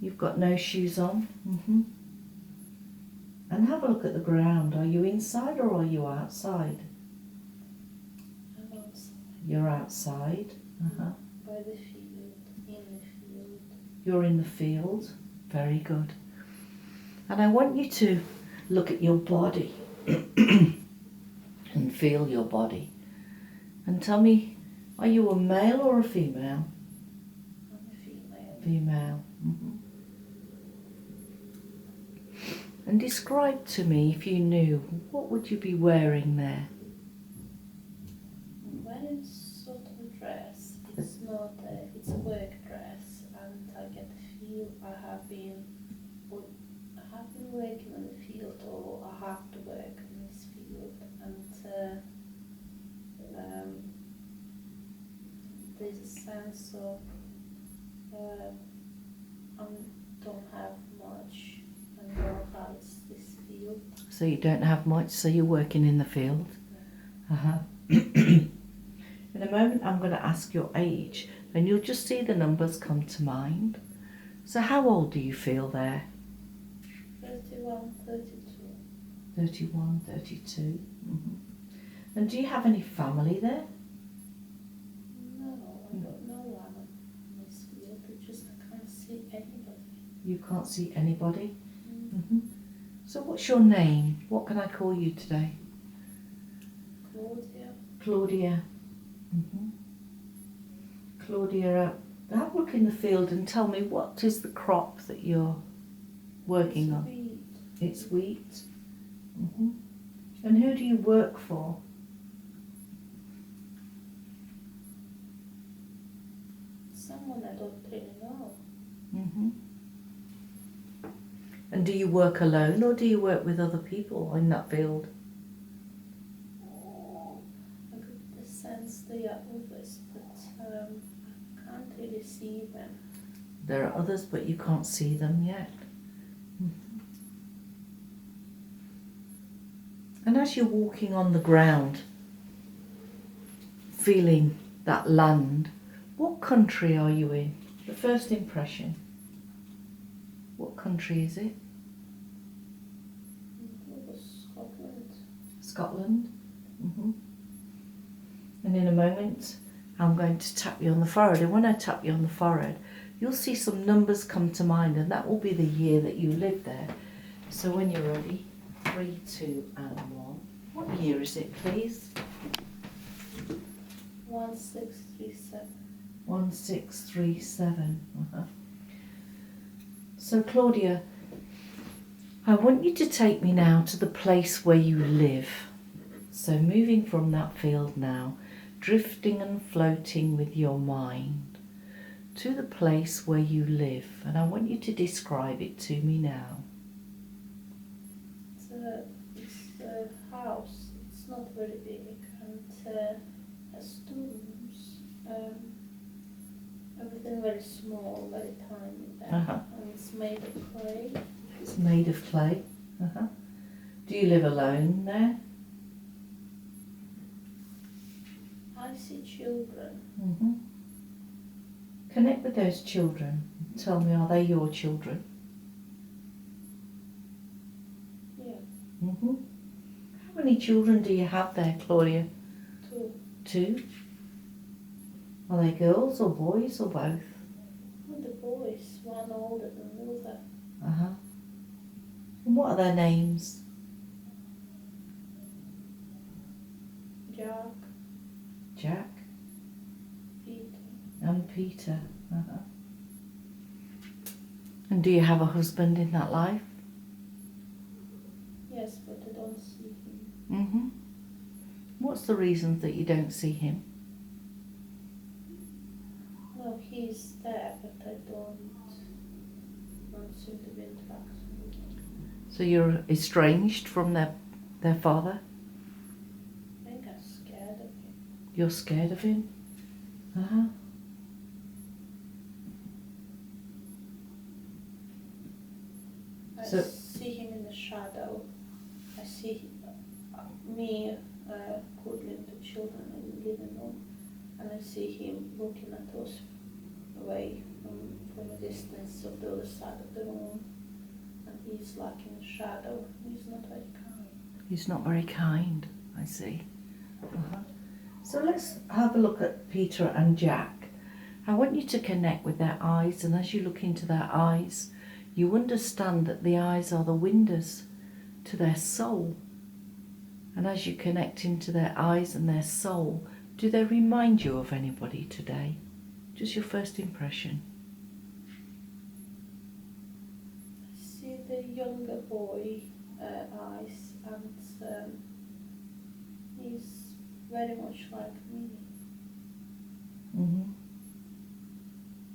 You've got no shoes on. And have a look at the ground. Are you inside or are you outside? I'm outside. You're outside. By the field, in the field. You're in the field. Very good. And I want you to look at your body and feel your body. And tell me, are you a male or a female? I'm a female. Female. And describe to me, if you knew, what would you be wearing there? I'm wearing sort of a dress. It's not it's a work dress, and I get the feel I have been working in the field, or I have to work in this field, and there's a sense of I don't have much. And know how it's this field. So you don't have much, so you're working in the field? Yeah. In a moment I'm going to ask your age, and you'll just see the numbers come to mind. So how old do you feel there? 31, 32. 31, 32. And do you have any family there? No, I don't know one in this field. I just can't see anybody. You can't see anybody? So what's your name? What can I call you today? Claudia. Claudia. Claudia, have a look in the field and tell me, what is the crop that you're working on? Wheat. It's wheat. And who do you work for? Someone I don't really know. And do you work alone or do you work with other people in that field? I get the sense they are others, but I can't really see them. There are others, but you can't see them yet. And as you're walking on the ground, feeling that land, what country are you in? The first impression. What country is it? It was Scotland. Scotland. And in a moment, I'm going to tap you on the forehead. And when I tap you on the forehead, you'll see some numbers come to mind, and that will be the year that you lived there. So when you're ready, 3, 2, and 1. What year is it, please? 1637. 1637. So Claudia, I want you to take me now to the place where you live. So moving from that field now, drifting and floating with your mind to the place where you live. And I want you to describe it to me now. It's a house. It's not very big, and has 2 rooms. Everything very small, very tiny there, and it's made of clay. It's made of clay. Do you live alone there? I see children. Connect with those children. Tell me, are they your children? Yeah. How many children do you have there, Claudia? 2. 2? Are they girls or boys or both? And the boys, one older than the other. And what are their names? Jack Peter. and Peter. And do you have a husband in that life? Yes, but I don't see him. What's the reason that you don't see him? No, he's there, but I don't seem to be interacting with him. So you're estranged from their father? I think I'm scared of him. You're scared of him? I So- see him in the shadow. I see me cuddling the children in the living room, and I see him looking at us away from a distance of the other side of the room, and he's like in the shadow. He's not very kind. He's not very kind, I see. Uh-huh. So let's have a look at Peter and Jack. I want you to connect with their eyes, and as you look into their eyes, you understand that the eyes are the windows to their soul. And as you connect into their eyes and their soul, do they remind you of anybody today? Just your first impression. I see the younger boy eyes, and he's very much like me. Mm-hmm.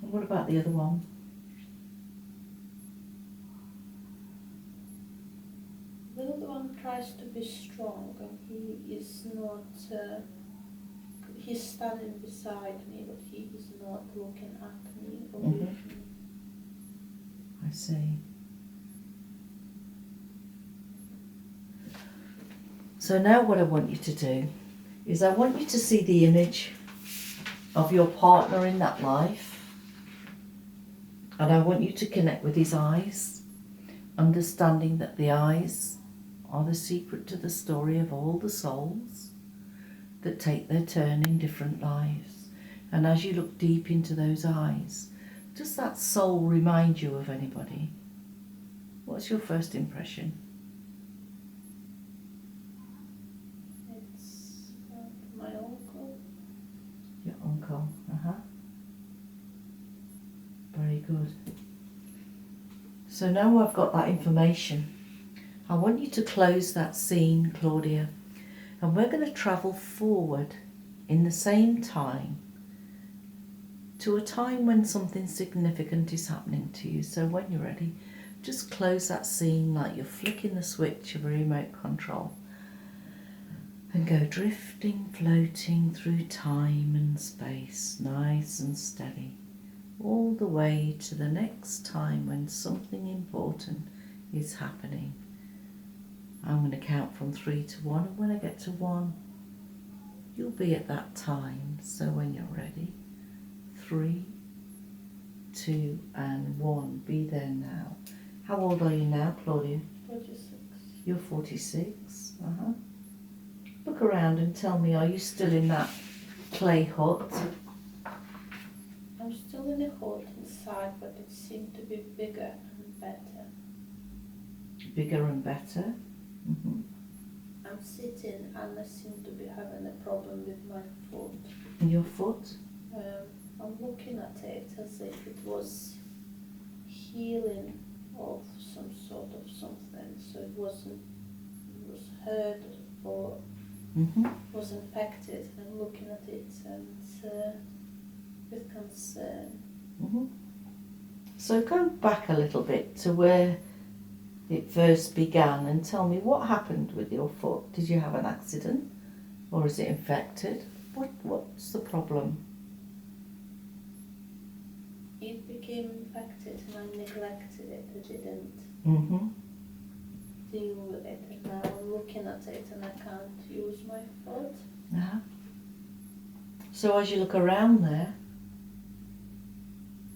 And what about the other one? The other one tries to be strong, and he is not. He's standing beside me, but he is not looking at me or with me. I see. So now what I want you to do is I want you to see the image of your partner in that life, and I want you to connect with his eyes, understanding that the eyes are the secret to the story of all the souls that take their turn in different lives. And as you look deep into those eyes, does that soul remind you of anybody? What's your first impression? It's my uncle. Your uncle, Very good. So now I've got that information, I want you to close that scene, Claudia, and we're going to travel forward in the same time to a time when something significant is happening to you. So when you're ready, just close that scene like you're flicking the switch of a remote control and go drifting, floating through time and space, nice and steady, all the way to the next time when something important is happening. I'm going to count from 3 to 1, and when I get to 1, you'll be at that time. So when you're ready, 3, 2 and 1, be there now. How old are you now, Claudia? 46. You're 46. Look around and tell me, are you still in that clay hut? I'm still in the hut inside, but it seemed to be bigger and better. Bigger and better? I'm sitting and I seem to be having a problem with my foot. Your foot? I'm looking at it as if it was healing of some sort of something, so it was hurt or was infected. I'm looking at it and with concern. So go back a little bit to where it first began and tell me what happened with your foot. Did you have an accident or is it infected? What's the problem? It became infected and I neglected it. I didn't deal with it, and now I'm looking at it and I can't use my foot. So as you look around there,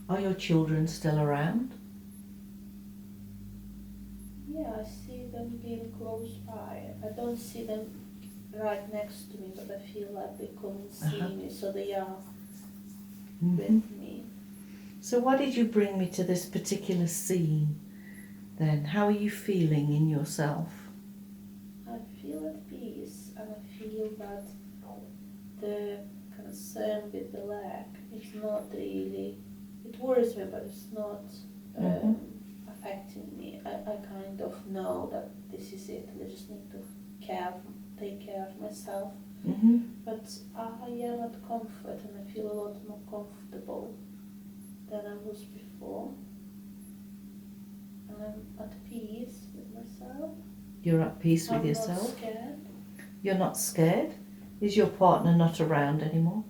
are your children still around? Yeah, I see them being close by. I don't see them right next to me, but I feel like they come and see me, so they are with me. So why did you bring me to this particular scene then? How are you feeling in yourself? I feel at peace, and I feel that the concern with the leg is not really, it worries me, but it's not affecting me. I kind of know that this is it, I just need to take care of myself. But I am at comfort and I feel a lot more comfortable than I was before. And I'm at peace with myself. You're at peace with yourself? I'm not scared. You're not scared? Is your partner not around anymore?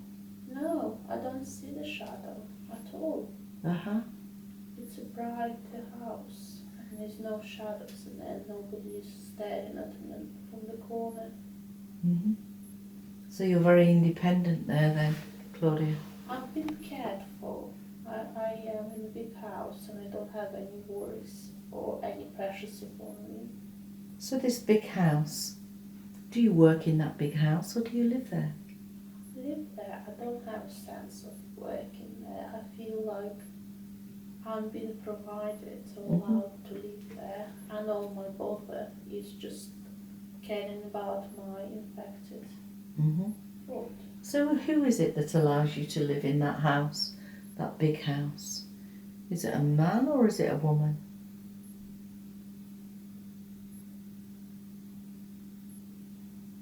No, I don't see the shadow at all. It's a bright house and there's no shadows in there. Nobody is staring at me from the corner. So you're very independent there then, Claudia? I've been cared for. I am in a house and I don't have any worries or any pressures upon me. So this big house, do you work in that big house or do you live there? I live there. I don't have a sense of working there. I feel like I'm being provided or allowed to live there, and all my bother is just caring about my infected thought. So who is it that allows you to live in that house, that big house? Is it a man or is it a woman?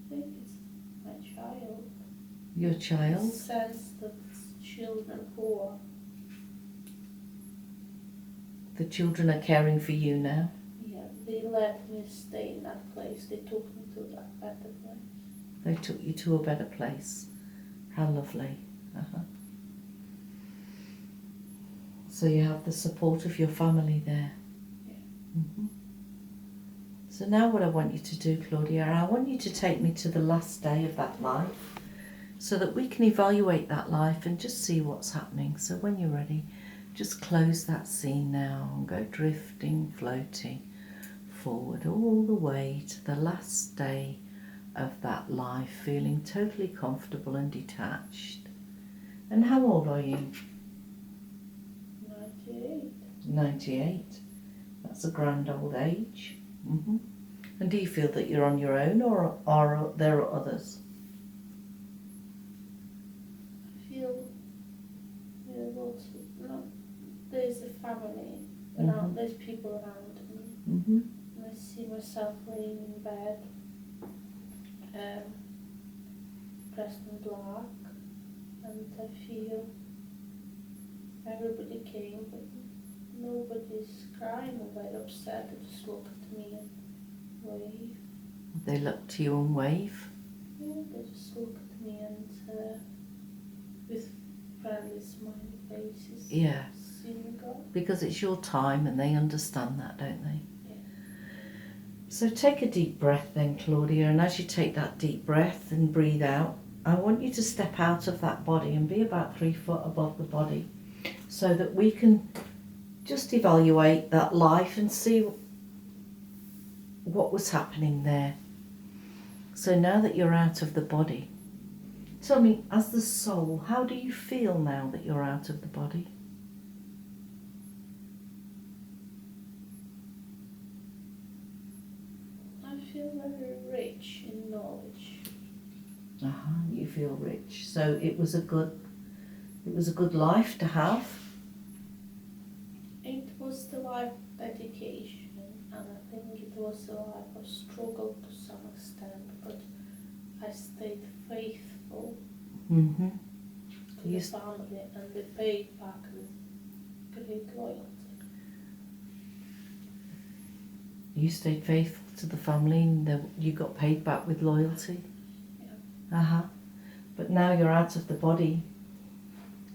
I think it's my child. Your child? The sense that children who are. The children are caring for you now? Yeah, they let me stay in that place. They took me to that better place. They took you to a better place. How lovely. So you have the support of your family there. Yeah. So now what I want you to do, Claudia, I want you to take me to the last day of that life so that we can evaluate that life and just see what's happening. So when you're ready, just close that scene now and go drifting, floating forward all the way to the last day of that life, feeling totally comfortable and detached. And how old are you? 98. 98. That's a grand old age. And do you feel that you're on your own or are there others? I feel lots of, no, there's a family around, there's people around me. And I see myself laying in bed, dressed in black, and I feel everybody came, but nobody's crying or very upset. They just look at me and wave. They look to you and wave? Yeah, they just look at me and with friendly smiley faces. Yeah. See me go. Because it's your time and they understand that, don't they? Yeah. So take a deep breath then, Claudia, and as you take that deep breath and breathe out, I want you to step out of that body and be about 3 foot above the body so that we can just evaluate that life and see what was happening there. So now that you're out of the body, tell me, as the soul, how do you feel now that you're out of the body? I feel very rich in knowledge. You feel rich. So it was a good life to have. It was the life dedication, and I think it was a life of struggle to some extent, but I stayed faithful to the family, and they paid back with great loyalty. You stayed faithful to the family and you got paid back with loyalty? Yeah. But now you're out of the body.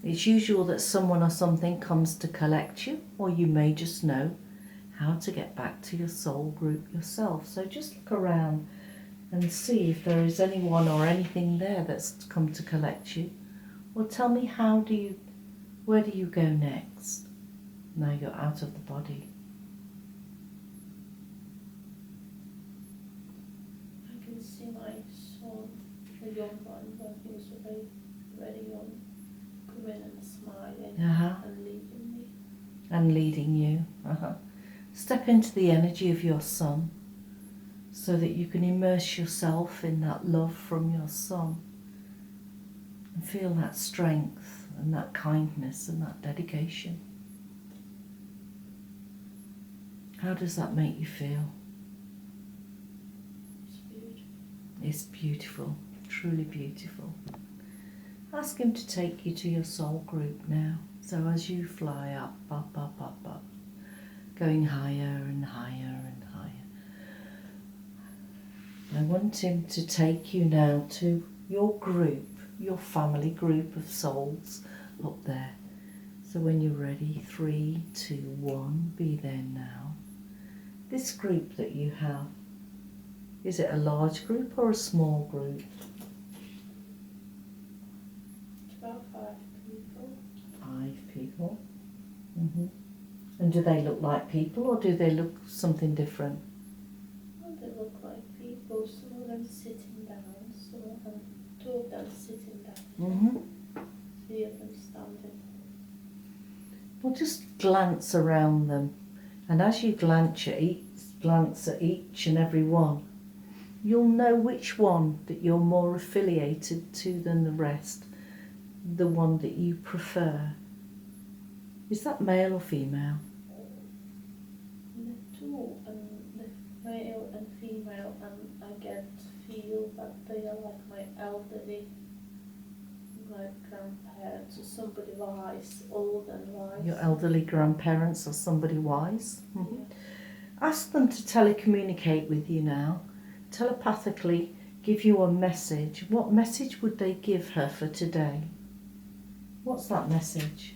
It's usual that someone or something comes to collect you, or you may just know how to get back to your soul group yourself. So just look around and see if there is anyone or anything there that's come to collect you. Or tell me, where do you go next? Now you're out of the body. I can see my son, the young one, when he was very, very young, coming and smiling and leading me. And leading you. Step into the energy of your son so that you can immerse yourself in that love from your son and feel that strength and that kindness and that dedication. How does that make you feel? It's beautiful. It's beautiful, truly beautiful. Ask him to take you to your soul group now. So as you fly up, going higher and higher and higher, I want him to take you now to your group, your family group of souls up there. So when you're ready, 3, 2, 1, be there now. This group that you have, is it a large group or a small group? It's about 5 people. 5 people. And do they look like people or do they look something different? Well, they look like people. Some of them sitting down, some of them, two of them sitting down, Mm-hmm. three of them standing. Well, just glance around them. And as you glance at each and every one, you'll know which one that you're more affiliated to than the rest, the one that you prefer. Is that male or female? The two, and the male and female, and I feel that they are like my elderly, my grandparents, or somebody wise, old and wise. Your elderly grandparents or somebody wise? Mm-hmm. Yes. Ask them to telecommunicate with you now, telepathically give you a message. What message would they give her for today? What's that message?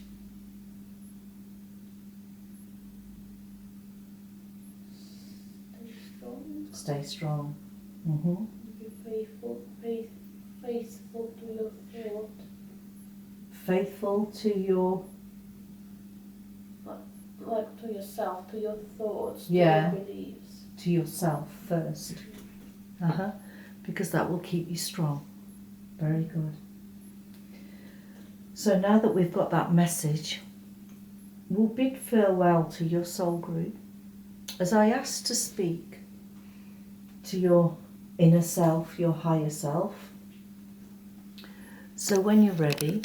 Stay strong. Stay strong. Mm-hmm. Be faithful to your thought. Faithful to your... Like to yourself, to your thoughts, to Yeah. your beliefs. To yourself first. Because that will keep you strong. Very good. So now that we've got that message, we'll bid farewell to your soul group as I ask to speak to your inner self, your higher self. So when you're ready,